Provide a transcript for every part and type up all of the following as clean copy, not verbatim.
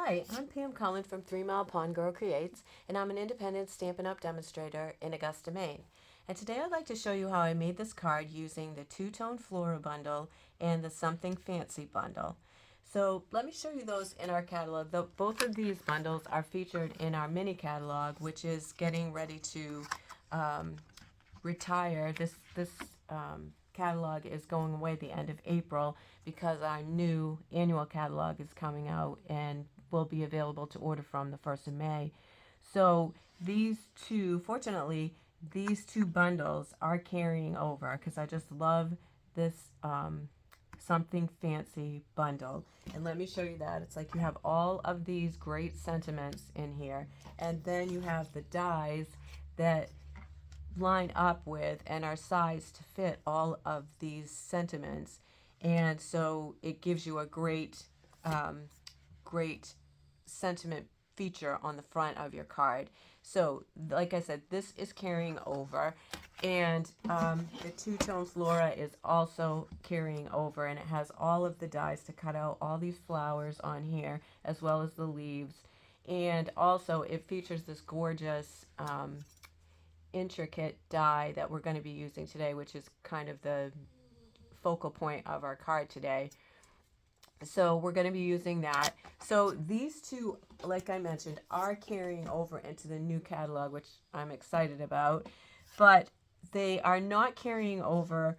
Hi, I'm Pam Cullen from 3 Mile Pond Girl Creates, and I'm an independent Stampin' Up! Demonstrator in Augusta, Maine. And today I'd like to show you how I made this card using the two-tone Flora bundle and the Something Fancy bundle. So let me show you those in our catalog. Both of these bundles are featured in our mini catalog, which is getting ready to retire. This catalog is going away at the end of April because our new annual catalog is coming out and will be available to order from the 1st of May. So these two, fortunately, these two bundles are carrying over because I just love this Something Fancy bundle. And let me show you that. It's like you have all of these great sentiments in here, and then you have the dies that line up with and are sized to fit all of these sentiments, and so it gives you a great sentiment feature on the front of your card. So like I said, this is carrying over, and the two-tone Flora is also carrying over, and it has all of the dies to cut out all these flowers on here as well as the leaves. And also it features this gorgeous intricate die that we're going to be using today, which is kind of the focal point of our card today. So we're going to be using that. So these two, like I mentioned, are carrying over into the new catalog, which I'm excited about, but they are not carrying over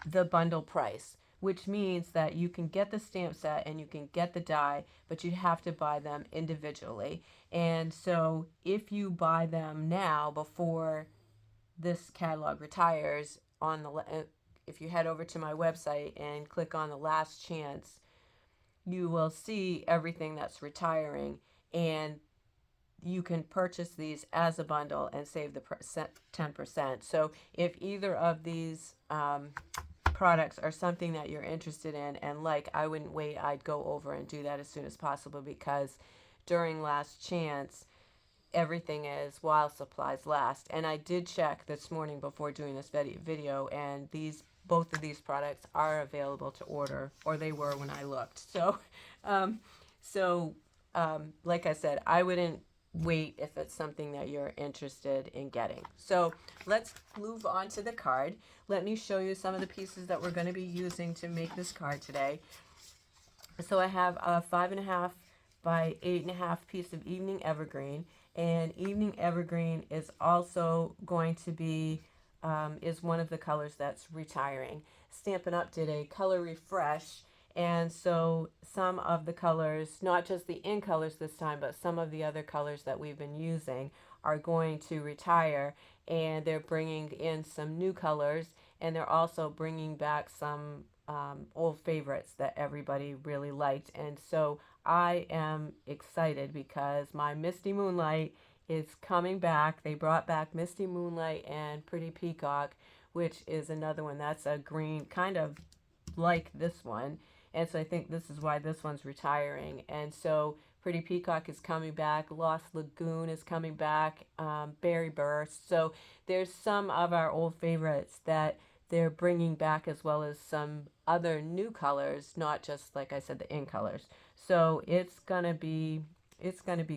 the bundle price, which means that you can get the stamp set and you can get the die, but you have to buy them individually. And so if you buy them now before this catalog retires, if you head over to my website and click on the last chance, you will see everything that's retiring, and you can purchase these as a bundle and save the 10%. So if either of these products are something that you're interested in and like, I wouldn't wait. I'd go over and do that as soon as possible, because during last chance, everything is while supplies last. And I did check this morning before doing this video, and both of these products are available to order, or they were when I looked. So like I said, I wouldn't wait if it's something that you're interested in getting. So let's move on to the card. Let me show you some of the pieces that we're going to be using to make this card today. So I have a 5.5 by 8.5 piece of Evening Evergreen, and Evening Evergreen is also going to be is one of the colors that's retiring. Stampin' Up! Did a color refresh, and so some of the colors, not just the in colors this time, but some of the other colors that we've been using are going to retire, and they're bringing in some new colors, and they're also bringing back some old favorites that everybody really liked. And so I am excited because my Misty Moonlight is coming back. They brought back Misty Moonlight and Pretty Peacock, which is another one that's a green, kind of like this one. And so I think this is why this one's retiring. And so Pretty Peacock is coming back. Lost Lagoon is coming back. Berry Burst. So there's some of our old favorites that they're bringing back, as well as some other new colors, not just, like I said, the in colors. So it's gonna be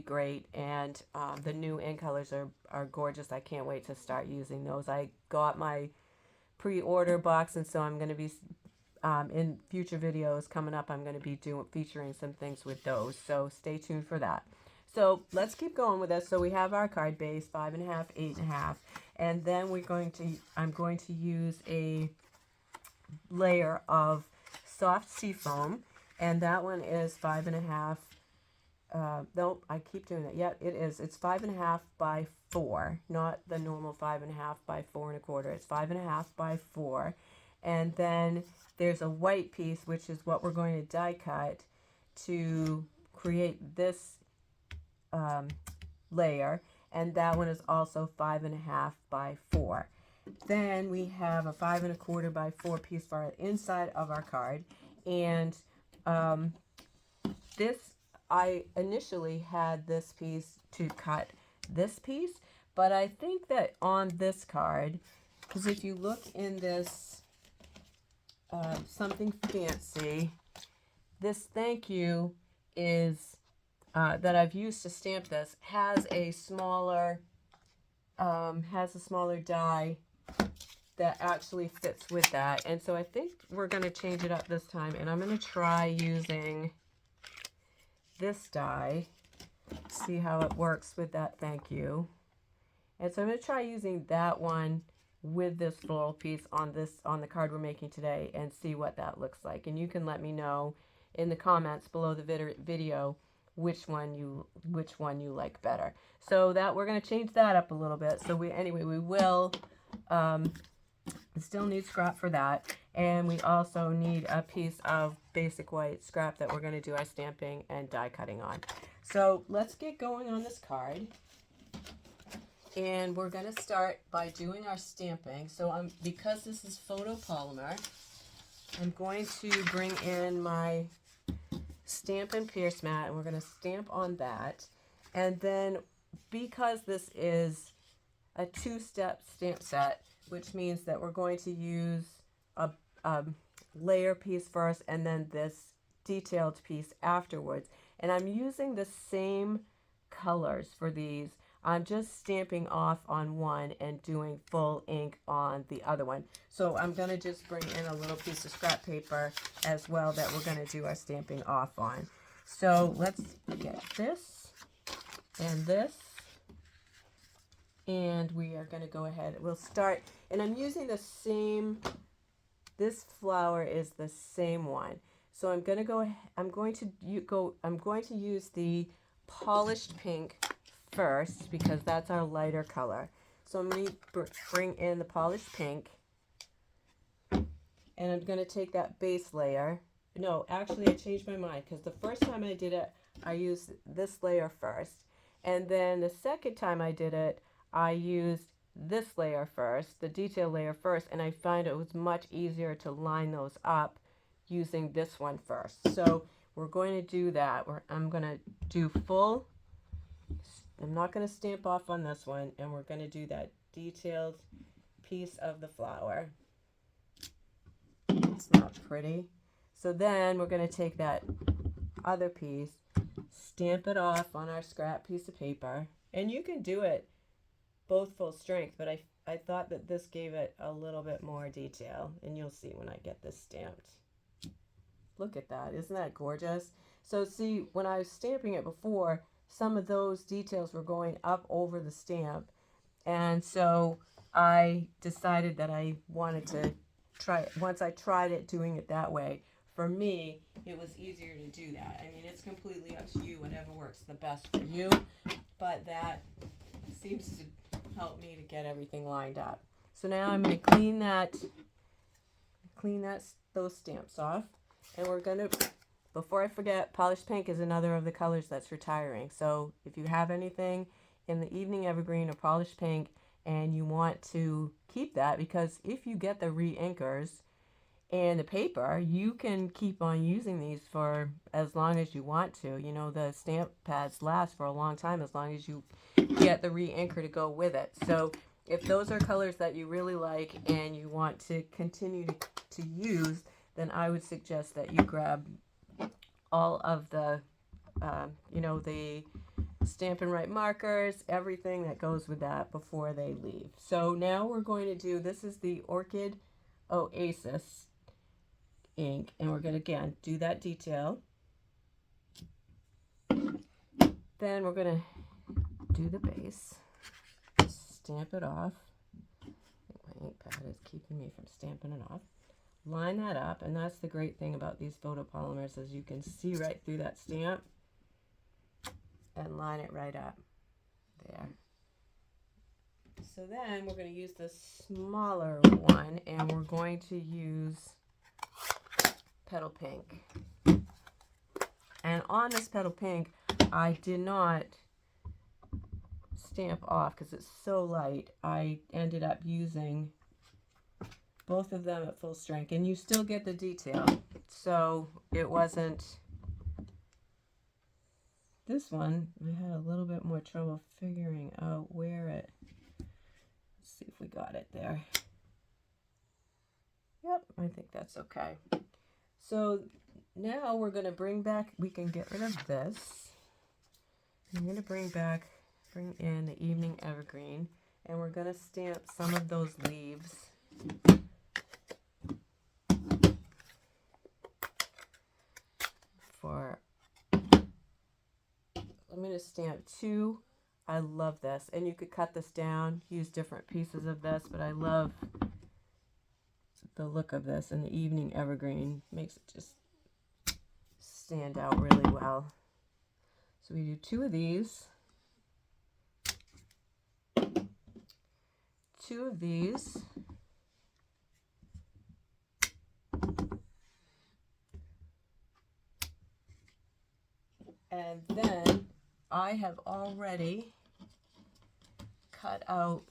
great, and the new in colors are gorgeous. I can't wait to start using those. I got my pre-order box, and so I'm going to be in future videos coming up, I'm going to be featuring some things with those, so stay tuned for that. So let's keep going with this. So we have our card base, 5.5, 8.5, and then I'm going to use a layer of soft seafoam, and that one is 5.5. Nope, I keep doing that. Yeah, it is. It's 5.5 by 4, not the normal 5.5 by 4 1/4. It's 5.5 by 4, and then there's a white piece, which is what we're going to die cut to create this layer, and that one is also 5.5 by 4. Then we have a 5 1/4 by 4 piece for our inside of our card, and I initially had this piece to cut this piece, but I think that on this card, because if you look in this Something Fancy, this thank you is that I've used to stamp this has a smaller die that actually fits with that. And so I think we're going to change it up this time, and I'm going to try using this die, see how it works with that thank you. And so I'm going to try using that one with this floral piece on the card we're making today and see what that looks like. And you can let me know in the comments below the video which one you like better. So that we're going to change that up a little bit. So we will still need scrap for that, and we also need a piece of basic white scrap that we're going to do our stamping and die cutting on. So let's get going on this card, and we're going to start by doing our stamping. So because this is photopolymer, I'm going to bring in my Stampin' Pierce mat, and we're going to stamp on that. And then because this is a two-step stamp set, which means that we're going to use a layer piece first and then this detailed piece afterwards. And I'm using the same colors for these. I'm just stamping off on one and doing full ink on the other one. So I'm going to just bring in a little piece of scrap paper as well that we're going to do our stamping off on. So let's get this and this. And we are going to go ahead. We'll start, and I'm using the same, this flower is the same one. So I'm going to use the polished pink first because that's our lighter color. So I'm going to bring in the polished pink, and I'm going to take that base layer. No, actually I changed my mind because the first time I did it, I used this layer first. And then the second time I did it, I used this layer first, the detail layer first, and I find it was much easier to line those up using this one first. So we're going to do that. I'm going to do full, I'm not going to stamp off on this one, and we're going to do that detailed piece of the flower. It's not pretty. So then we're going to take that other piece, stamp it off on our scrap piece of paper, and you can do it both full strength, but I thought that this gave it a little bit more detail, and you'll see when I get this stamped. Look at that. Isn't that gorgeous? So see, when I was stamping it before, some of those details were going up over the stamp, and so I decided that I wanted to try it. Once I tried it doing it that way, for me, it was easier to do that. I mean, it's completely up to you, whatever works the best for you, but that seems to help me to get everything lined up. So now I'm going to clean those stamps off, and we're going to, before I forget, polished pink is another of the colors that's retiring. So if you have anything in the evening evergreen or polished pink and you want to keep that, because if you get the re-inkers and the paper, you can keep on using these for as long as you want to. You know, the stamp pads last for a long time as long as you get the re-inker to go with it. So if those are colors that you really like and you want to continue to use, then I would suggest that you grab all of the, the Stampin' Right markers, everything that goes with that before they leave. So now we're going to do, this is the Orchid Oasis ink, and we're going to, again, do that detail. Then we're going to do the base, stamp it off. I think my ink pad is keeping me from stamping it off. Line that up, and that's the great thing about these photopolymers is you can see right through that stamp and line it right up there. So then we're going to use the smaller one, and we're going to use Petal Pink. And on this Petal Pink, I did not stamp off because it's so light. I ended up using both of them at full strength, and you still get the detail. So it wasn't, this one, I had a little bit more trouble figuring out where it, let's see if we got it there. Yep, I think that's okay. So now we're going to bring back, we can get rid of this. I'm going to bring in the evening evergreen, and we're going to stamp some of those leaves. I'm going to stamp 2. I love this, and you could cut this down, use different pieces of this, but I love the look of this, and the evening evergreen makes it just stand out really well. So we do 2 of these, 2 of these, and then I have already cut out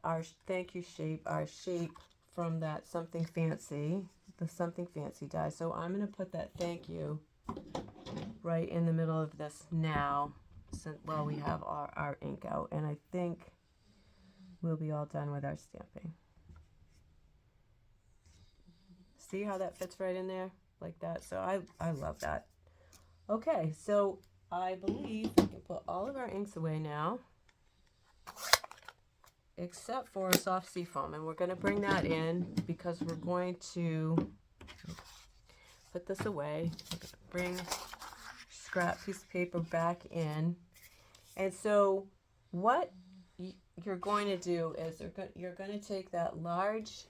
our thank you shape, our shape from that Something Fancy, the Something Fancy die. So I'm going to put that thank you right in the middle of this now, while we have our ink out, and I think we'll be all done with our stamping. See how that fits right in there like that? So I love that. Okay, so I believe we can put all of our inks away now, except for soft seafoam, and we're going to bring that in because we're going to put this away. We're going to bring scrap piece of paper back in, and so what you're going to do is you're going to take that large,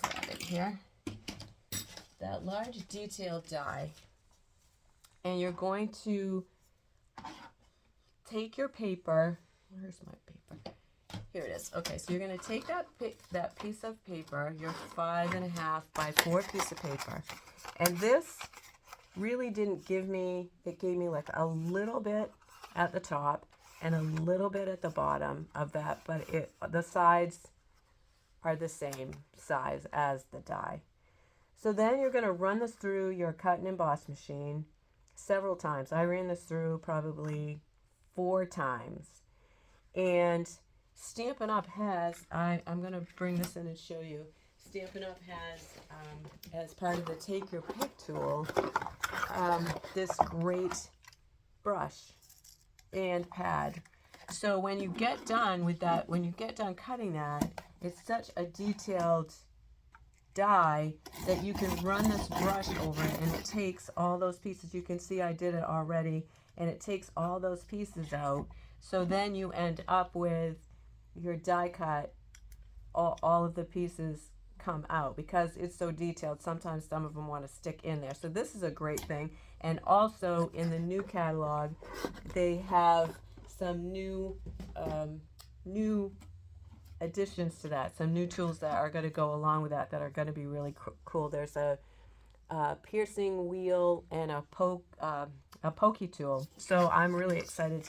grab it here, that large detailed die, and you're going to take your paper. Where's my paper? Here it is. Okay, so you're going to take that piece of paper, your 5.5 by 4 piece of paper, and this really didn't give me, it gave me like a little bit at the top and a little bit at the bottom of that, but the sides are the same size as the die. So then you're going to run this through your cut and emboss machine several times. I ran this through probably 4 times. And Stampin' Up! Has, I'm going to bring this in and show you, Stampin' Up! Has, as part of the Take Your Pick tool, this great brush and pad. So when you get done with that, when you get done cutting that, it's such a detailed die that you can run this brush over it, and it takes all those pieces. You can see I did it already, and it takes all those pieces out. So then you end up with your die cut, all of the pieces come out because it's so detailed. Sometimes some of them want to stick in there. So this is a great thing. And also in the new catalog, they have some new additions to that, some new tools that are going to go along with that are going to be really cool. There's a piercing wheel and a pokey tool. So I'm really excited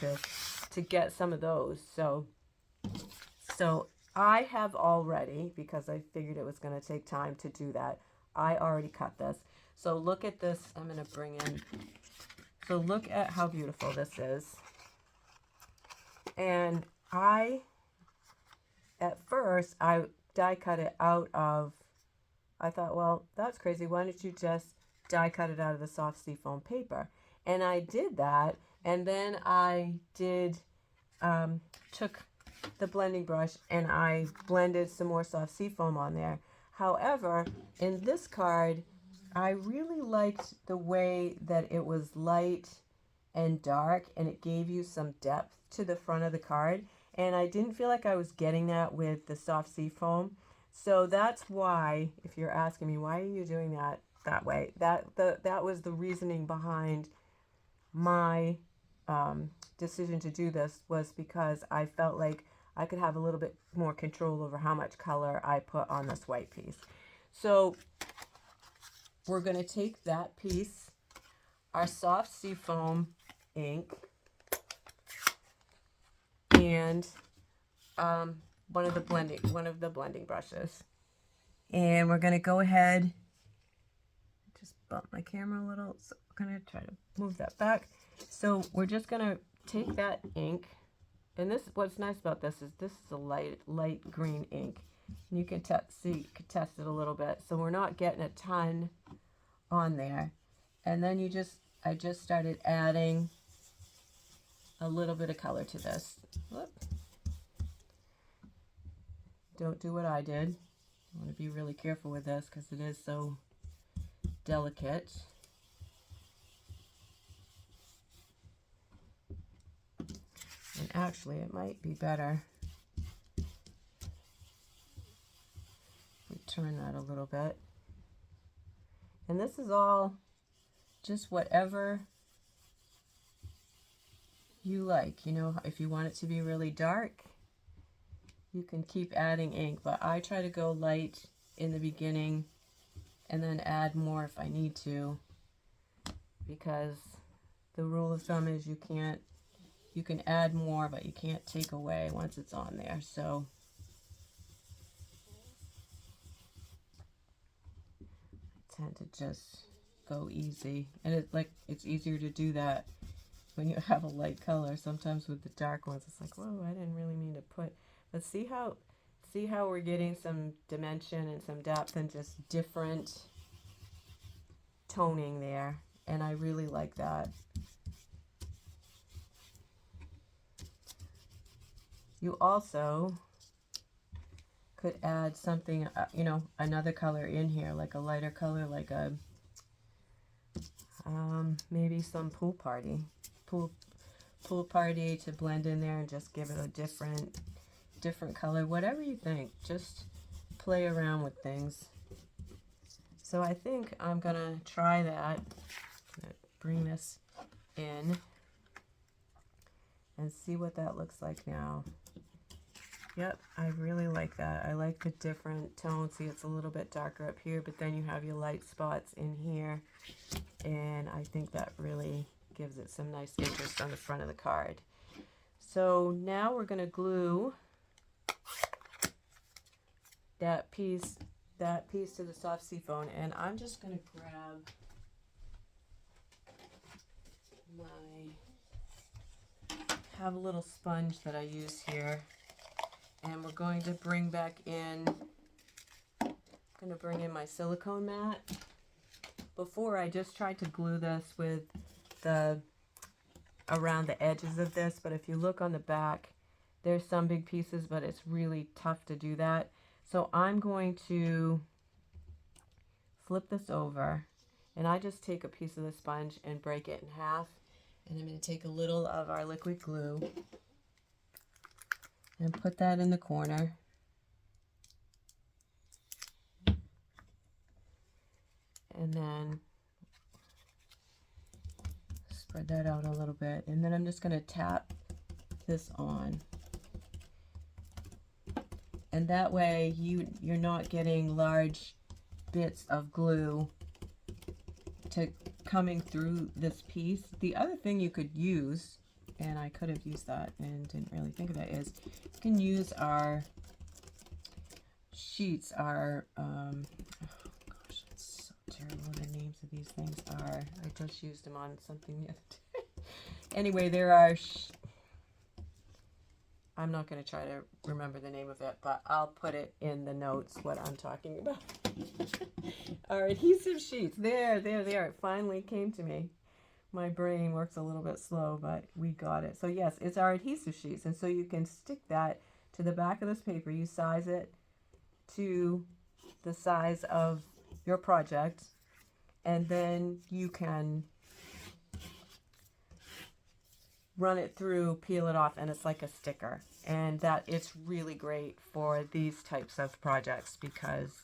to get some of those. So I have already, because I figured it was going to take time to do that, I already cut this. So look at this. I'm going to bring in. So look at how beautiful this is. And at first, I die cut it out of, I thought, well, that's crazy. Why don't you just die cut it out of the soft seafoam paper? And I did that. And then I took the blending brush and I blended some more soft seafoam on there. However, in this card, I really liked the way that it was light and dark, and it gave you some depth to the front of the card. And I didn't feel like I was getting that with the soft seafoam. So that's why, if you're asking me, why are you doing that way? That was the reasoning behind my decision to do this, was because I felt like I could have a little bit more control over how much color I put on this white piece. So we're going to take that piece, our soft seafoam ink, and one of the blending brushes, and we're going to go ahead, just bump my camera a little, so I'm going to try to move that back. So we're just going to take that ink, and what's nice about this is a light green ink, and you can test it a little bit, so we're not getting a ton on there. And then I just started adding a little bit of color to this. Whoop. Don't do what I did. I want to be really careful with this because it is so delicate. And actually, it might be better if we turn that a little bit. And this is all just whatever you like. You know, if you want it to be really dark, you can keep adding ink, but I try to go light in the beginning and then add more if I need to, because the rule of thumb is you can add more, but you can't take away once it's on there. So I tend to just go easy, and it's easier to do that when you have a light color. Sometimes with the dark ones, it's like, whoa, I didn't really mean to put. But see how we're getting some dimension and some depth and just different toning there, and I really like that. You also could add something, you know, another color in here, like a lighter color, like a maybe some pool party to blend in there and just give it a different color, whatever you think. Just play around with things. So I think I'm gonna try that. I'm gonna bring this in and see what that looks like now. Yep, I really like that. I like the different tones. See, it's a little bit darker up here, but then you have your light spots in here, and I think that really gives it some nice interest on the front of the card. So now we're going to glue that piece to the soft seafoam, and I'm just going to grab have a little sponge that I use here, and we're going to bring back in, I'm going to bring in my silicone mat. Before, I just tried to glue this with around the edges of this, but if you look on the back, there's some big pieces, but it's really tough to do that. So I'm going to flip this over, and I just take a piece of the sponge and break it in half, and I'm going to take a little of our liquid glue and put that in the corner. And then spread that out a little bit, and then I'm just going to tap this on. And that way you're not getting large bits of glue coming through this piece. The other thing you could use, and I could have used that and didn't really think of it, is you can use our sheets, our oh gosh, it's so terrible the names of these things are. I just used them on something the other day. Anyway, there are I'm not going to try to remember the name of it, but I'll put it in the notes what I'm talking about. Our adhesive sheets. There. It finally came to me. My brain works a little bit slow, but we got it. So yes, it's our adhesive sheets. And so you can stick that to the back of this paper. You size it to the size of your project, and then you can run it through, peel it off, and it's like a sticker. And that it's really great for these types of projects because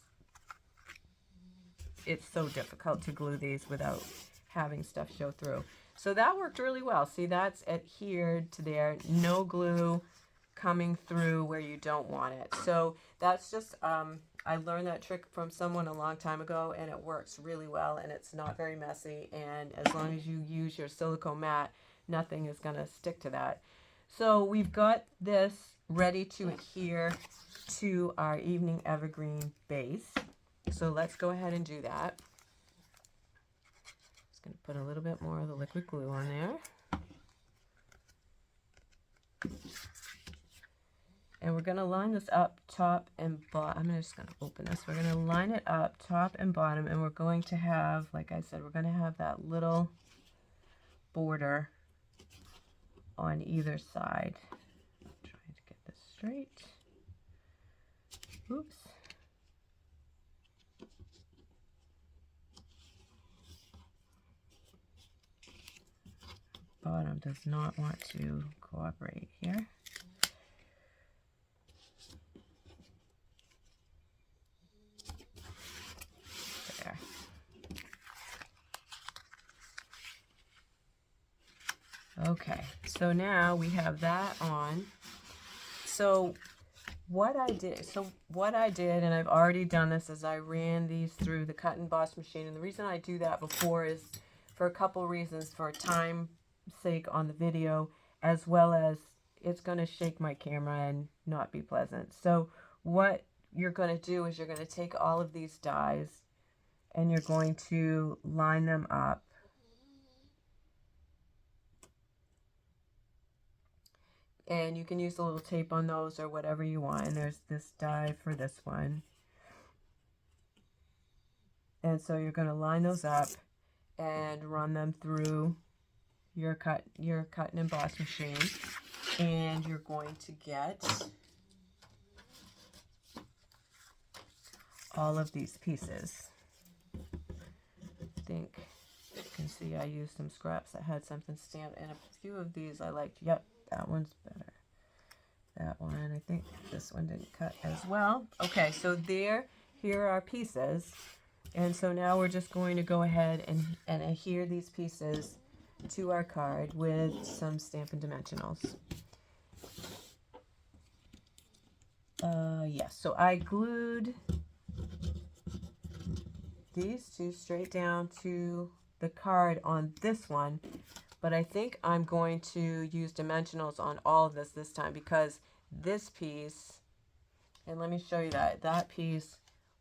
it's so difficult to glue these without having stuff show through. So that worked really well. See, that's adhered to there. No glue coming through where you don't want it. So that's just, I learned that trick from someone a long time ago, and it works really well, and it's not very messy. And as long as you use your silicone mat, nothing is going to stick to that. So we've got this ready to adhere to our evening evergreen base. So let's go ahead and do that. Just going to put a little bit more of the liquid glue on there. And we're going to line this up top and bottom. I'm just going to open this. We're going to line it up top and bottom, and we're going to have, like I said, we're going to have that little border on either side. I'm trying to get this straight. Oops. Bottom does not want to cooperate here. There. Okay, so now we have that on. So what I did, and I've already done this, is I ran these through the cut and emboss machine. And the reason I do that before is for a couple reasons, for time sake on the video, as well as it's going to shake my camera and not be pleasant. So what you're going to do is you're going to take all of these dies and you're going to line them up. And you can use a little tape on those or whatever you want. And there's this die for this one. And so you're going to line those up and run them through your cut and emboss machine, and you're going to get all of these pieces. I think you can see I used some scraps that had something stamped, and a few of these I liked. Yep, that one's better. That one, I think this one didn't cut as well. Okay, so here are our pieces, and so now we're just going to go ahead and adhere these pieces to our card with some Stampin' Dimensionals. Yes, so I glued these two straight down to the card on this one, but I think I'm going to use dimensionals on all of this time, because this piece, and let me show you that piece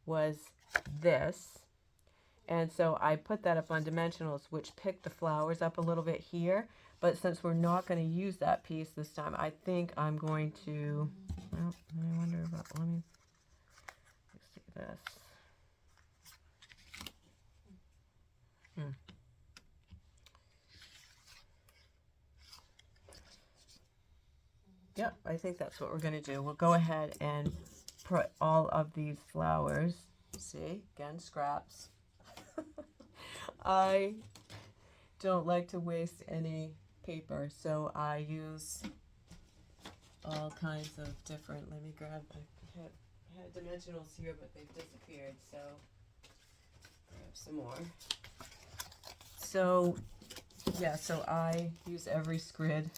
was this. And so I put that up on dimensionals, which picked the flowers up a little bit here. But since we're not going to use that piece this time, I think I'm going to, well, I wonder about, let me see this. Yep, I think that's what we're going to do. We'll go ahead and put all of these flowers, see, again, scraps. I don't like to waste any paper, so I use all kinds of different, let me grab, I had dimensionals here, but they've disappeared, so grab some more. So, yeah, so I use every scrid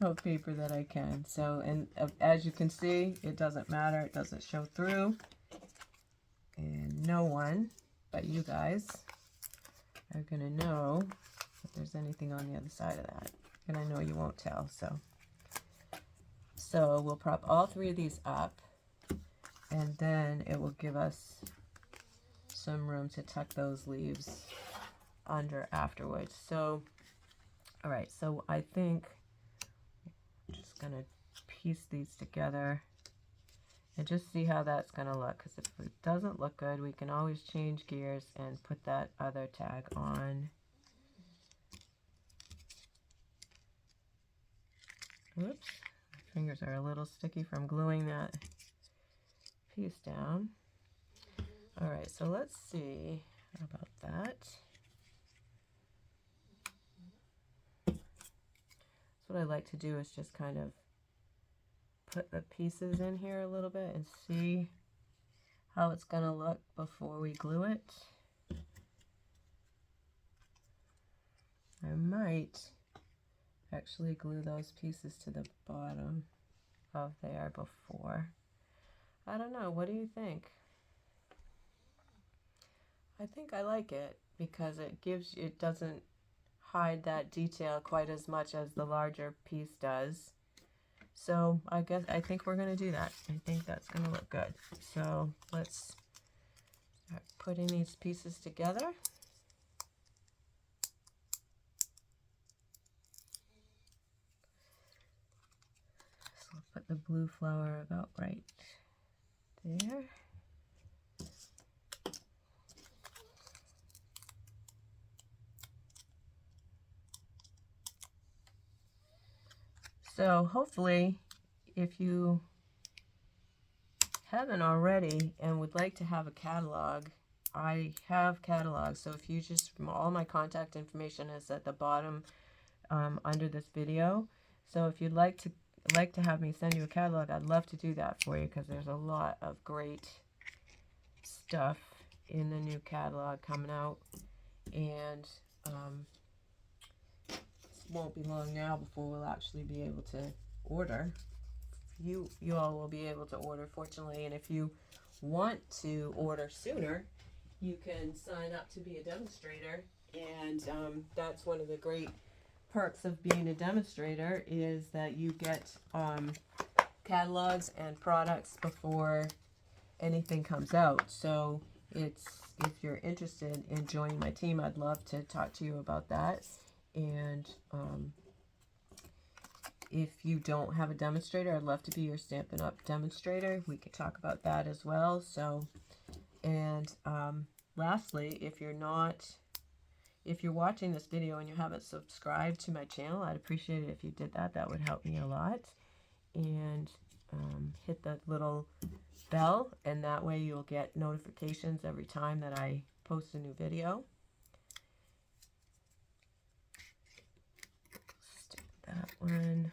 of paper that I can. So, and as you can see, it doesn't matter, it doesn't show through, and no one but you guys are gonna know if there's anything on the other side of that, and I know you won't tell. So we'll prop all three of these up, and then it will give us some room to tuck those leaves under afterwards. So all right, so I think I'm just gonna piece these together and just see how that's going to look, because if it doesn't look good, we can always change gears and put that other tag on. Whoops, my fingers are a little sticky from gluing that piece down. All right, so let's see about that. So what I like to do is just kind of put the pieces in here a little bit and see how it's going to look before we glue it. I might actually glue those pieces to the bottom of there before. I don't know, what do you think? I think I like it because it doesn't hide that detail quite as much as the larger piece does. So I think we're going to do that. I think that's going to look good. So let's start putting these pieces together. So I'll put the blue flower about right there. So hopefully, if you haven't already and would like to have a catalog, I have catalogs. So if you just, all my contact information is at the bottom under this video. So if you'd like to have me send you a catalog, I'd love to do that for you, because there's a lot of great stuff in the new catalog coming out, and it won't be long now before we'll actually be able to order. You all will be able to order, fortunately, and if you want to order sooner, you can sign up to be a demonstrator, and that's one of the great perks of being a demonstrator, is that you get catalogs and products before anything comes out. So if you're interested in joining my team, I'd love to talk to you about that. And if you don't have a demonstrator, I'd love to be your Stampin' Up! Demonstrator. We could talk about that as well. So, and lastly, if you're watching this video and you haven't subscribed to my channel, I'd appreciate it if you did that. That would help me a lot. And hit that little bell, and that way you'll get notifications every time that I post a new video. Stick that one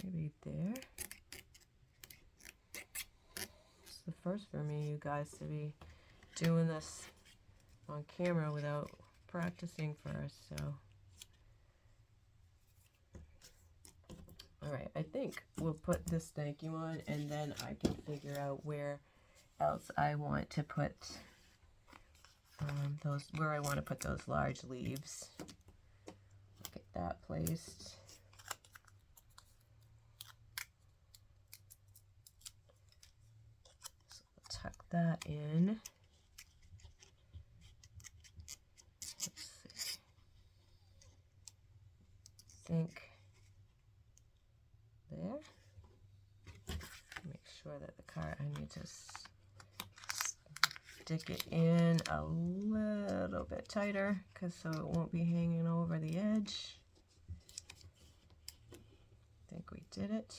maybe there. It's the first for me, you guys, to be doing this on camera without practicing first, so. Alright, I think we'll put this thank you on, and then I can figure out where else I want to put where I want to put those large leaves. Get that placed. So we'll tuck that in. Let's see. I think there. Make sure that the card, I need to stick it in a little bit tighter, so it won't be hanging over the edge. I think we did it.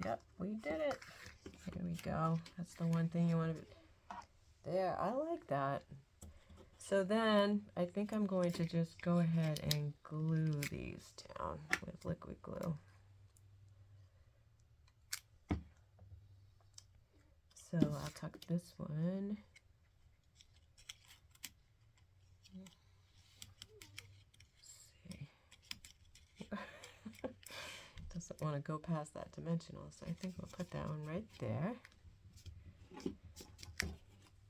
Yep, we did it. Here we go. That's the one thing you want to there. I like that. So then I think I'm going to just go ahead and glue these down with liquid glue. So I'll tuck this one. Let's see. Doesn't want to go past that dimensional, so I think we'll put that one right there.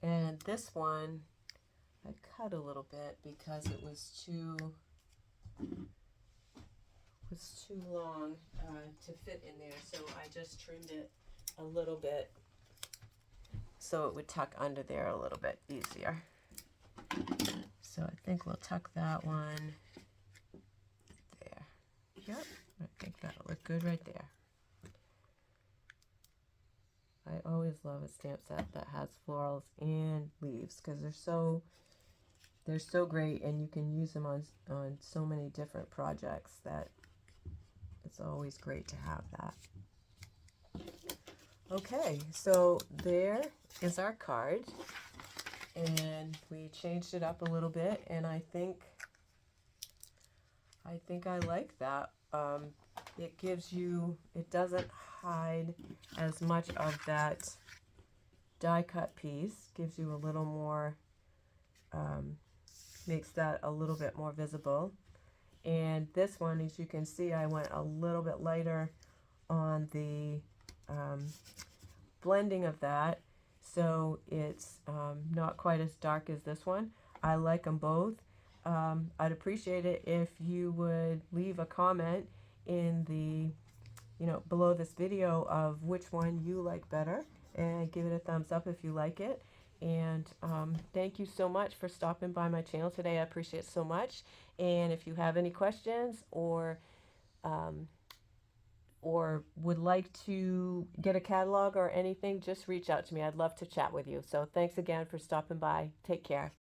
And this one I cut a little bit because it was too long to fit in there, so I just trimmed it a little bit so it would tuck under there a little bit easier. So I think we'll tuck that one there. Yep, I think that'll look good right there. I always love a stamp set that has florals and leaves, because they're so great, and you can use them on so many different projects that it's always great to have that. Okay, so there is our card, and we changed it up a little bit, and I think I like that. It gives you, it doesn't hide as much of that die cut piece, gives you a little more, makes that a little bit more visible. And this one, as you can see, I went a little bit lighter on the blending of that, so it's not quite as dark as this one. I like them both. I'd appreciate it if you would leave a comment in the, below this video of which one you like better, and give it a thumbs up if you like it. And thank you so much for stopping by my channel today. I appreciate it so much. And if you have any questions or would like to get a catalog or anything, just reach out to me. I'd love to chat with you. So thanks again for stopping by. Take care.